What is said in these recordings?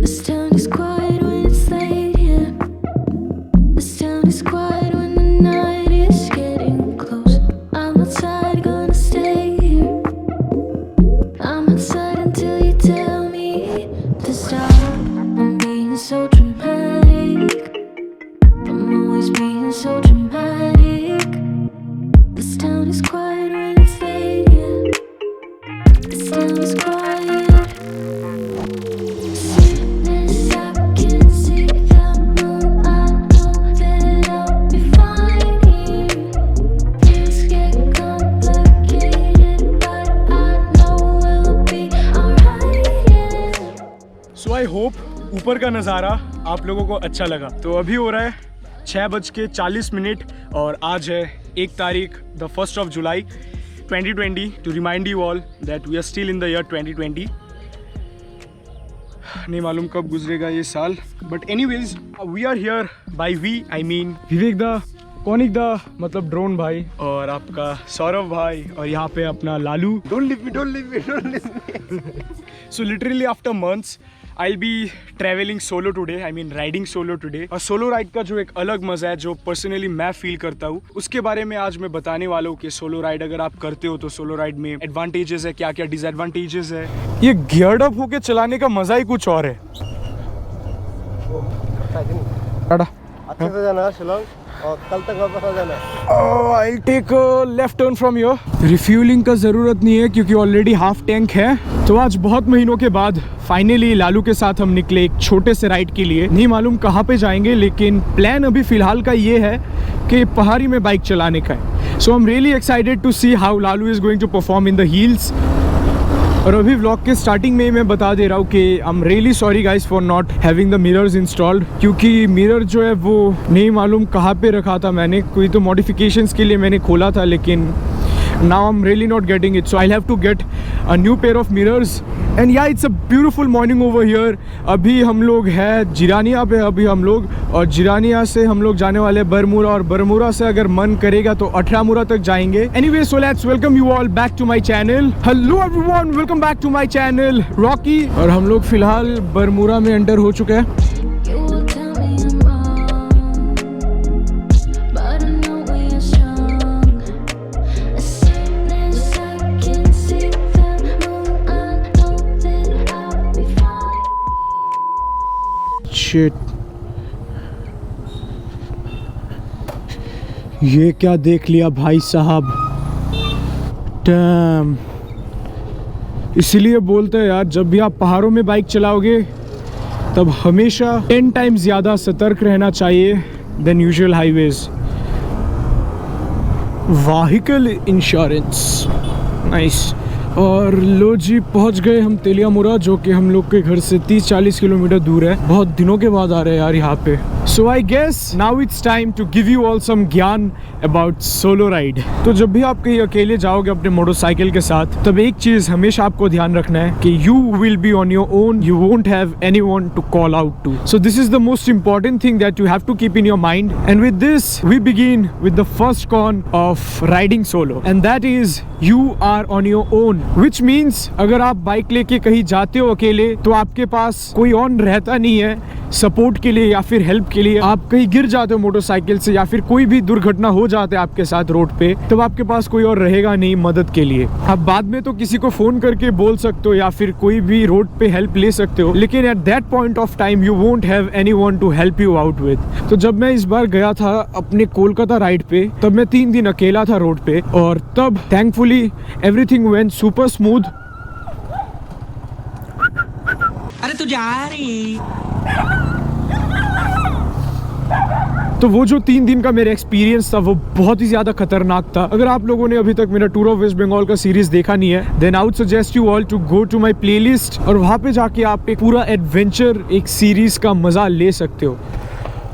This town is quiet when it's late, yeah. This town is quiet when the night is getting close. I'm outside, gonna stay here. I'm outside until you tell me to stop. I'm being so dramatic. I'm always being so dramatic. This town is quiet when it's late, yeah. This town is quiet. So I hope ऊपर का नज़ारा आप लोगों को अच्छा लगा। तो अभी हो रहा है 6:40 और आज है 1 तारीख the 1st of July 2020 to remind you all that we are still in the year 2020। नहीं मालूम कब गुजरेगा ये साल, but anyways we are here by we I mean Vivek da, Kaunik दा मतलब ड्रोन भाई, और आपका सौरभ भाई, और यहाँ पे अपना Lalu. Don't leave me, don't leave me, don't leave me. So literally after months I'll be traveling solo today, I mean riding solo today। और सोलो राइड का जो एक अलग मज़ा है जो पर्सनली मैं फील करता हूँ, उसके बारे में आज मैं बताने वाला हूँ कि सोलो राइड अगर आप करते हो तो सोलो राइड में एडवांटेजेस है, क्या क्या डिसएडवांटेजेस है। ये गियर्ड अप होके चलाने का मज़ा ही कुछ और है। अच्छे से जाना शिलोंग और कल तक वापस आ जाना। I'll take a left turn from here। Refuelling का ज़रूरत नहीं है क्योंकि ऑलरेडी हाफ टैंक है। तो आज बहुत महीनों के बाद फाइनली लालू के साथ हम निकले एक छोटे से राइड के लिए। नहीं मालूम कहाँ पे जाएंगे, लेकिन प्लान अभी फ़िलहाल का ये है कि पहाड़ी में बाइक चलाने का है। So I am really excited to see how Lalu is going to perform in the hills. और अभी व्लॉग के स्टार्टिंग में ही मैं बता दे रहा हूँ कि आई am really sorry guys for not having the mirrors installed, क्योंकि मिरर जो है वो नहीं मालूम कहाँ पे रखा था मैंने। कोई तो मॉडिफिकेशंस के लिए मैंने खोला था, लेकिन now I'm really not getting it, so I'll have to get a new pair of mirrors। and yeah, it's a beautiful morning over here। अभी हम लोग हैं जिरानिया पे अभी हम लोग, और जिरानिया से हम लोग जाने वाले बरमूरा, और बरमूरा से अगर मन करेगा तो अठरामुरा तक जाएंगे। Anyway, so let's welcome you all back to my channel। Hello everyone, welcome back to my channel Rocky। और हम लोग फिलहाल बरमूरा में एंटर हो चुके हैं। Shit। ये क्या देख लिया भाई साहब, डैम। इसलिए बोलते हैं यार, जब भी आप पहाड़ों में बाइक चलाओगे तब हमेशा 10 टाइम्स ज़्यादा सतर्क रहना चाहिए than usual highways. Vehicle insurance, nice. और लो जी, पहुंच गए हम तेलियामुरा, जो कि हम लोग के घर से 30-40 किलोमीटर दूर है। बहुत दिनों के बाद आ रहे हैं यार यहाँ पे। So I guess now it's time to give you all some ज्ञान अबाउट सोलो राइड। तो जब भी आप कहीं अकेले जाओगे अपने मोटरसाइकिल के साथ, तब एक चीज़ हमेशा आपको ध्यान रखना है कि you will be on your own, you won't have anyone to call out to. So this is the most important thing that you have to keep in your mind. And with this we begin with the first con of riding solo, and that is you are on your own. Which means अगर आप bike लेके कहीं जाते हो अकेले, तो आपके पास कोई और रहता नहीं है सपोर्ट के लिए या फिर हेल्प के लिए। आप कहीं गिर जाते हो मोटरसाइकिल से या फिर कोई भी दुर्घटना हो जाता है आपके साथ रोड पे, तब आपके पास कोई और रहेगा नहीं मदद के लिए। आप बाद में तो किसी को फोन करके बोल सकते हो या फिर कोई भी रोड पे हेल्प ले सकते हो, लेकिन at that point of time you won't have anyone to help you out with. तो जब मैं इस बार गया था अपने कोलकाता राइड पे, तब मैं 3 दिन अकेला था रोड पे, और तब thankfully everything went super smooth. अरे तू जा रही। तो वो जो 3 दिन का मेरा एक्सपीरियंस था वो बहुत ही ज़्यादा खतरनाक था। अगर आप लोगों ने अभी तक मेरा टूर ऑफ वेस्ट बंगाल का सीरीज देखा नहीं है, then I would suggest you all to go to my playlist, और वहाँ पे जाके आप एक पूरा एडवेंचर, एक सीरीज का मज़ा ले सकते हो।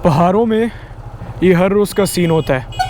पहाड़ों में ये हर रोज़ का सीन होता है।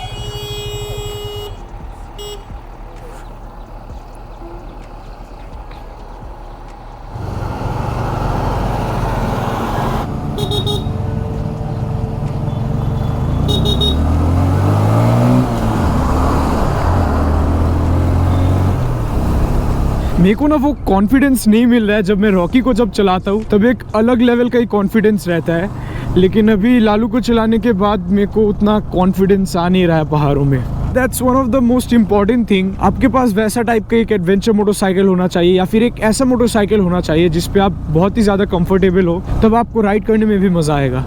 मेरे को ना वो कॉन्फिडेंस नहीं मिल रहा है। जब मैं रॉकी को जब चलाता हूँ तब एक अलग लेवल का ही कॉन्फिडेंस रहता है, लेकिन अभी लालू को चलाने के बाद मेरे को उतना कॉन्फिडेंस आ नहीं रहा है पहाड़ों में। That's one of the most important thing. आपके पास वैसा टाइप का एक एडवेंचर मोटरसाइकिल होना चाहिए, या फिर एक ऐसा मोटरसाइकिल होना चाहिए जिसपे आप बहुत ही ज़्यादा कंफर्टेबल हो, तब आपको राइड करने में भी मज़ा आएगा।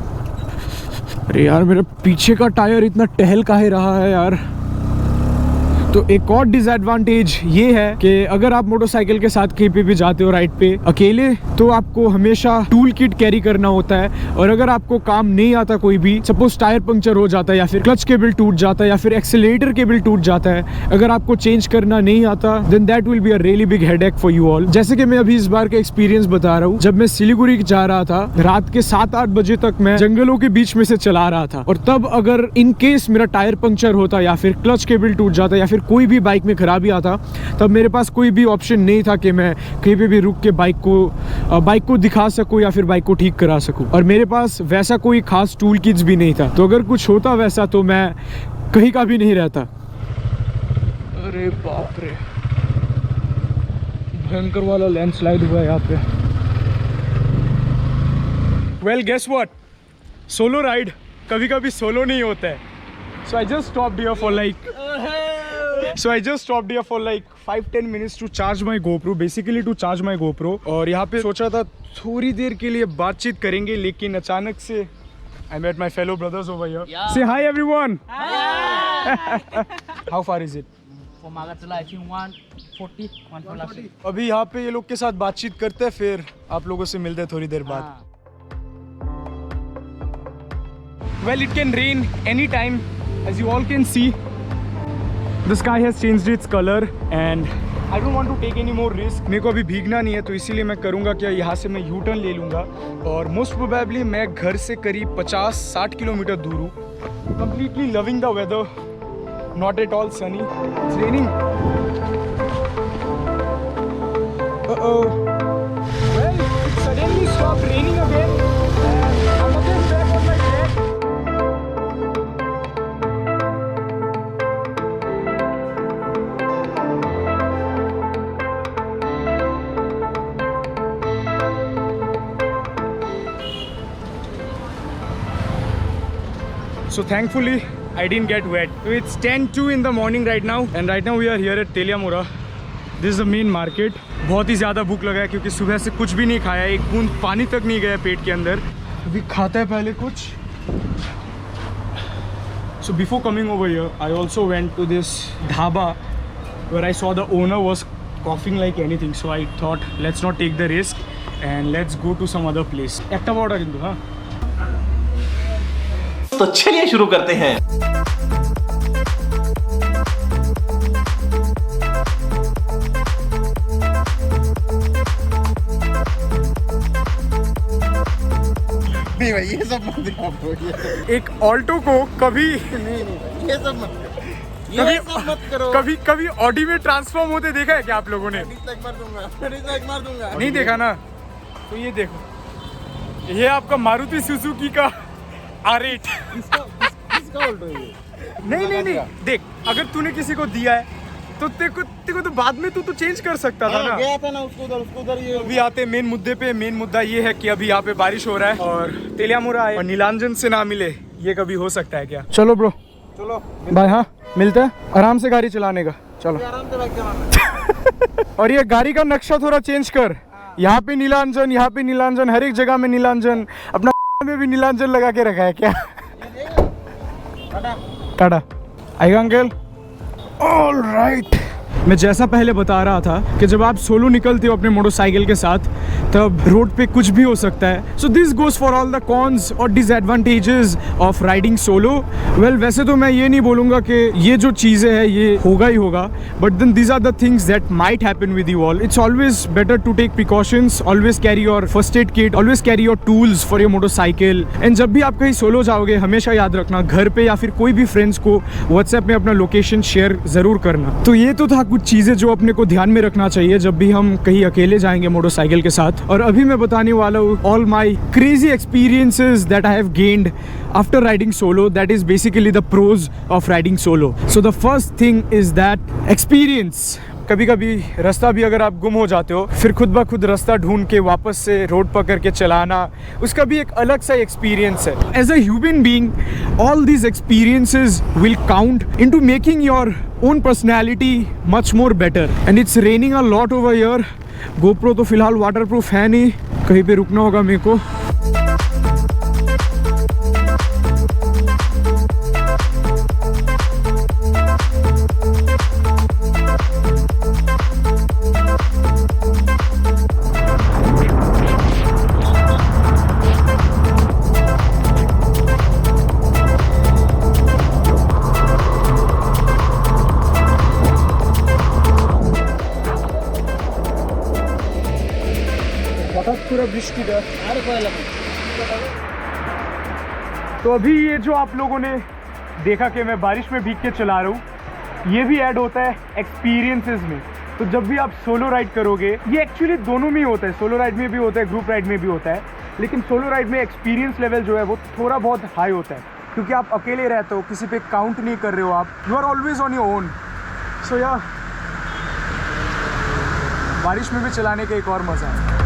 अरे यार, मेरे पीछे का टायर इतना टहल काहे रहा है यार। तो एक और डिसएडवांटेज ये है कि अगर आप मोटरसाइकिल के साथ कहीं पे भी जाते हो राइड पे अकेले, तो आपको हमेशा टूल किट कैरी करना होता है। और अगर आपको काम नहीं आता कोई भी, सपोज टायर पंक्चर हो जाता है, या फिर क्लच केबल टूट जाता है, या फिर एक्सीलरेटर केबल टूट जाता है, अगर आपको चेंज करना नहीं आता, then that will be a really big headache for you all. जैसे कि मैं अभी इस बार का एक्सपीरियंस बता रहा हूँ। जब मैं सिलीगुड़ी जा रहा था, रात के 7-8 बजे तक मैं जंगलों के बीच में से चला रहा था, और तब अगर इन केस मेरा टायर पंक्चर होता, या फिर क्लच केबल टूट जाता, या फिर कोई भी बाइक में खराबी आता, तब मेरे पास कोई भी ऑप्शन नहीं था कि मैं कहीं पे भी रुक के बाइक को दिखा सकूं या फिर बाइक को ठीक करा सकूं। और मेरे पास वैसा कोई खास टूल किट्स भी नहीं था, तो अगर कुछ होता वैसा तो मैं कहीं का भी नहीं रहता। अरे बाप रे, भयंकर वाला लैंडस्लाइड हुआ है यहाँ पे। Well guess what, solo ride कभी कभी सोलो नहीं होता है। So I just stopped here for like 5-10 minutes to charge my GoPro, basically to charge my GoPro। और यहाँ पे सोचा था थोड़ी देर के लिए बातचीत करेंगे, लेकिन अचानक से I met my fellow brothers over here. Yeah. Say hi everyone. Hi. How far is it? From Agartala, I think 140. अभी यहाँ पे ये लोग के साथ बातचीत करते हैं, फिर आप लोगों से मिलते हैं थोड़ी देर बाद। Well, it can rain anytime. As you all can see, the sky has changed its color and I don't want to take any more risk. मेरे को अभी भीगना नहीं है, तो इसीलिए मैं करूँगा क्या, यहाँ से मैं यू टर्न ले लूँगा और मोस्ट प्रोबेबली मैं घर से करीब 50-60 किलोमीटर दूर हूँ। Completely loving the weather, not at all sunny. It's raining. Uh-oh. Well, it suddenly stopped raining again. I'm again back on my bed. So thankfully I didn't get wet. So it's 10:02 in the morning right now, and right now we are here at Teliamura. This is the main market. बहुत ही ज़्यादा भूख लगा है क्योंकि सुबह से कुछ भी नहीं खाया, एक बूंद पानी तक नहीं गया पेट के अंदर। अभी खाता है पहले कुछ। So before coming over here, I also went to this dhaba where I saw the owner was coughing like anything. So I thought let's not take the risk and let's go to some other place. Ekta order kintu, हाँ? तो चलिए शुरू करते हैं। नहीं भाई, ये सब मत करो। एक ऑल्टो को कभी ये सब मत करो। कभी ऑडी में ट्रांसफॉर्म होते देखा है क्या आप लोगों ने? मार दूंगा। नहीं देखा ना? तो ये देखो, ये आपका मारुति सुजुकी का R8। किसका ऑल्टो है ये? नहीं देख, अगर तूने किसी को दिया है तो तेको तो बाद में तू तो चेंज कर सकता था ना। गया था ना उसको उधर ये। अभी आते मेन मुद्दे पे। मेन मुद्दा ये है कि अभी यहाँ पे बारिश हो रहा है और तेलियामुरा आए और नीलांजन से ना मिले, ये कभी हो सकता है क्या? चलो ब्रो, चलो बाय। हाँ, मिलते हैं। आराम से गाड़ी चलाने का, चलो आराम से बाइक चलाना। और ये गाड़ी का नक्शा थोड़ा चेंज कर। यहाँ पे नीलांजन, यहाँ पे नीलांजन, हर एक जगह में नीलांजन। अपना में भी नीलांजन लगा के रखा है क्या? टाटा आएगा अंकल। ऑल राइट, मैं जैसा पहले बता रहा था कि जब आप सोलो निकलते हो अपने मोटरसाइकिल के साथ, तब रोड पे कुछ भी हो सकता है। So this goes for all the cons और disadvantages of riding solo. Well, वैसे तो मैं ये नहीं बोलूँगा कि ये जो चीज़ें हैं ये होगा ही होगा, but then these are the things that might happen with you all. It's always better to take precautions, always carry your first aid kit, always carry your tools for your motorcycle. And जब भी आप कहीं solo जाओगे, हमेशा याद रखना, घर पे या फिर कोई भी फ्रेंड्स को व्हाट्सएप में अपना लोकेशन शेयर ज़रूर करना। तो ये तो था कुछ चीज़ें जो अपने को ध्यान में रखना चाहिए जब भी हम कहीं अकेले जाएंगे मोटरसाइकिल के साथ। और अभी मैं बताने वाला हूँ all my crazy experiences that I have gained after riding solo. That is basically the pros of riding solo. So the first thing is that experience कभी कभी रास्ता भी अगर आप गुम हो जाते हो, फिर खुद ब खुद रास्ता ढूंढ के वापस से रोड पकड़ के चलाना, उसका भी एक अलग सा एक्सपीरियंस है। As a human being, all these experiences will count into making your own personality much more better. And it's raining a lot over here. GoPro तो फिलहाल वाटरप्रूफ है नहीं, कहीं पे रुकना होगा मेरे को। पूरा बृष्टि का। तो अभी ये जो आप लोगों ने देखा कि मैं बारिश में भीग के चला रहा हूँ, ये भी ऐड होता है एक्सपीरियंसेस में। तो जब भी आप सोलो राइड करोगे, ये एक्चुअली दोनों में ही होता है, सोलो राइड में भी होता है, ग्रुप राइड में भी होता है, लेकिन सोलो राइड में एक्सपीरियंस लेवल जो है वो थोड़ा बहुत हाई होता है, क्योंकि आप अकेले रहते हो, किसी पे काउंट नहीं कर रहे हो, आप you are always on your own. So yeah बारिश में भी चलाने का एक और मज़ा है।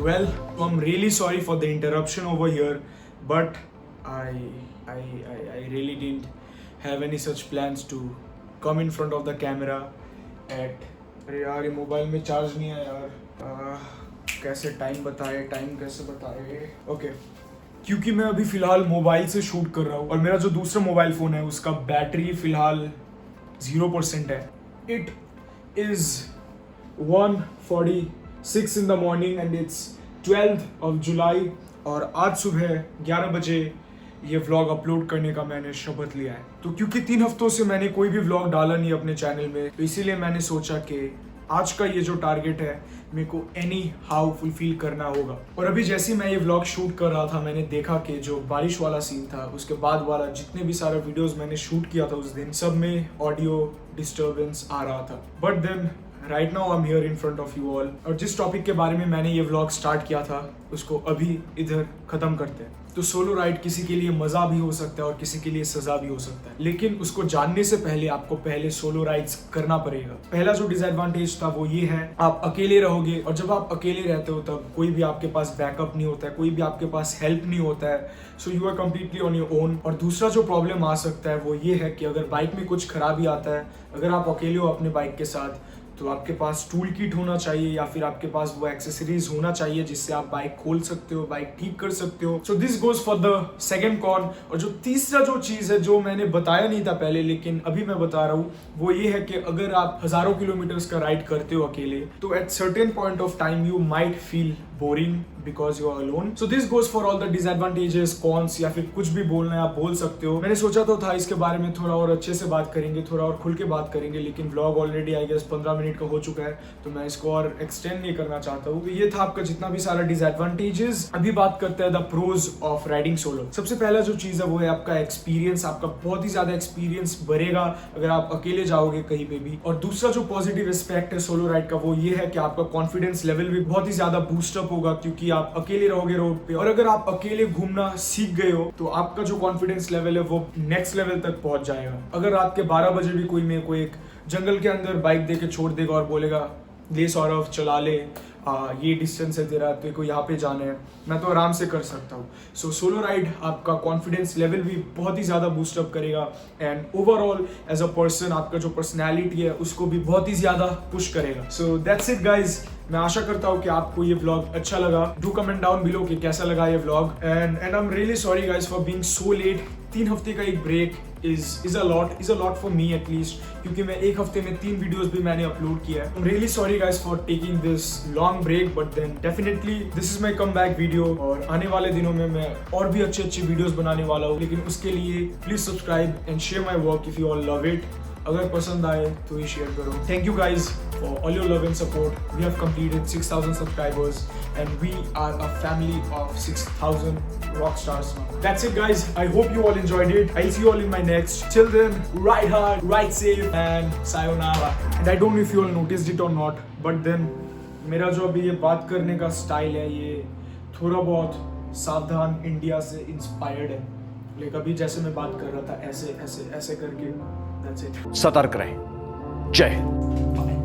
Well, I'm really sorry for the interruption over here, but I really didn't have any such plans to come in front of the camera at. अरे यार, ये मोबाइल में चार्ज नहीं है यार। कैसे टाइम कैसे बताए? ओके, क्योंकि मैं अभी फ़िलहाल मोबाइल से शूट कर रहा हूँ और मेरा जो दूसरा मोबाइल फ़ोन है उसका बैटरी फ़िलहाल 0% है। It is 1:46 in the morning and it's 12th of July और आज सुबह 11 बजे ये व्लॉग अपलोड करने का मैंने शपथ लिया है। तो क्योंकि 3 हफ्तों से मैंने कोई भी व्लॉग डाला नहीं अपने चैनल में, तो इसीलिए मैंने सोचा कि आज का ये जो टारगेट है मेरे को एनी हाउ फुलफिल करना होगा। और अभी जैसे मैं ये व्लॉग शूट कर रहा था, मैंने देखा कि जो बारिश वाला सीन था, उसके बाद वाला जितने भी सारे वीडियोस मैंने शूट किया था उस दिन, सब में ऑडियो डिस्टर्बेंस आ रहा था। But then right now I am here in front of you all, और जिस टॉपिक के बारे में मैंने ये व्लॉग स्टार्ट किया था उसको अभी इधर खत्म करते हैं। तो सोलो राइड किसी के लिए मजा भी हो सकता है और किसी के लिए सजा भी हो सकता है, लेकिन उसको जानने से पहले आपको पहले सोलो राइड्स करना पड़ेगा। पहला जो डिसएडवांटेज था वो ये है, आप अकेले रहोगे, और जब आप अकेले रहते हो तब कोई भी आपके पास बैकअप नहीं होता है, कोई भी आपके पास हेल्प नहीं होता है, so you are completely on your own. और दूसरा जो प्रॉब्लम आ सकता है वो ये है कि अगर बाइक में कुछ खराबी आता है, अगर आप अकेले हो अपने बाइक के साथ, तो आपके पास टूल किट होना चाहिए या फिर आपके पास वो एक्सेसरीज होना चाहिए जिससे आप बाइक खोल सकते हो, बाइक ठीक कर सकते हो। So this goes for the second con. और जो तीसरा जो चीज़ है जो मैंने बताया नहीं था पहले लेकिन अभी मैं बता रहा हूँ, वो ये है कि अगर आप हजारों किलोमीटर्स का राइड करते हो अकेले, तो at certain point of time you might feel boring because you are alone. So this goes for all the disadvantages, cons, या फिर कुछ भी बोलना है आप बोल सकते हो। मैंने सोचा तो था इसके बारे में थोड़ा और अच्छे से बात करेंगे, थोड़ा और खुल के बात करेंगे, लेकिन vlog already I guess 15 minute का हो चुका है, तो मैं इसको और एक्सटेंड नहीं करना चाहता हूँ। तो ये था आपका जितना भी सारा डिसएडवांटेजेस। अभी बात करते हैं the pros of riding solo. सबसे पहला जो चीज है वो है आपका एक्सपीरियंस। आपका बहुत ही ज्यादा एक्सपीरियंस बढ़ेगा अगर आप अकेले जाओगे कहीं पे भी। और दूसरा जो पॉजिटिव एस्पेक्ट है सोलो राइड का वो ये है कि आपका कॉन्फिडेंस लेवल भी बहुत ही ज्यादा बूस्टअप होगा, क्योंकि आप अकेले रहोगे रोड पे। और अगर आप अकेले घूमना सीख गए हो तो आपका जो कॉन्फिडेंस लेवल है वो नेक्स्ट लेवल तक पहुंच जाएगा। अगर रात के 12 बजे भी कोई मेरे को एक जंगल के अंदर बाइक देके छोड़ देगा और बोलेगा ले सौरभ चला ले, ये डिस्टेंस है तेरा, तेरे को यहाँ पे जाना है, मैं तो आराम से कर सकता हूँ। सो सोलो राइड आपका कॉन्फिडेंस लेवल भी बहुत ही ज़्यादा बूस्टअप करेगा and overall as a person आपका जो पर्सनैलिटी है उसको भी बहुत ही ज़्यादा पुश करेगा। So that's it guys. मैं आशा करता हूँ कि आपको ये व्लॉग अच्छा लगा। डू कमेंट डाउन बिलो कि कैसा लगा ये vlog and I am really sorry guys for being so let. 3 हफ्ते का एक break is a lot for me at least, क्योंकि मैं एक हफ्ते में 3 वीडियोस भी मैंने अपलोड किया है। I'm really sorry guys for taking this long break, but then definitely this is my comeback video और आने वाले दिनों में मैं और भी अच्छे वीडियोस बनाने वाला हूँ। लेकिन उसके लिए please subscribe and share my work if you all love it. अगर पसंद आए तो ये शेयर करो. Thank you guys for all your love and support. We have completed 6,000 subscribers and we are a family of 6,000 rock stars now. That's it guys. I hope you all enjoyed it. I'll see you all in my next. Till then, ride hard, ride safe and sayonara. And I don't know if you all noticed it or not, but then मेरा जो अभी ये बात करने का style है ये थोड़ा बहुत सावधान इंडिया से इंस्पायर्ड है. लेकिन अभी जैसे मैं बात कर रहा था ऐसे ऐसे ऐसे करके. That's it. सतर्क रहें. जय हिंद.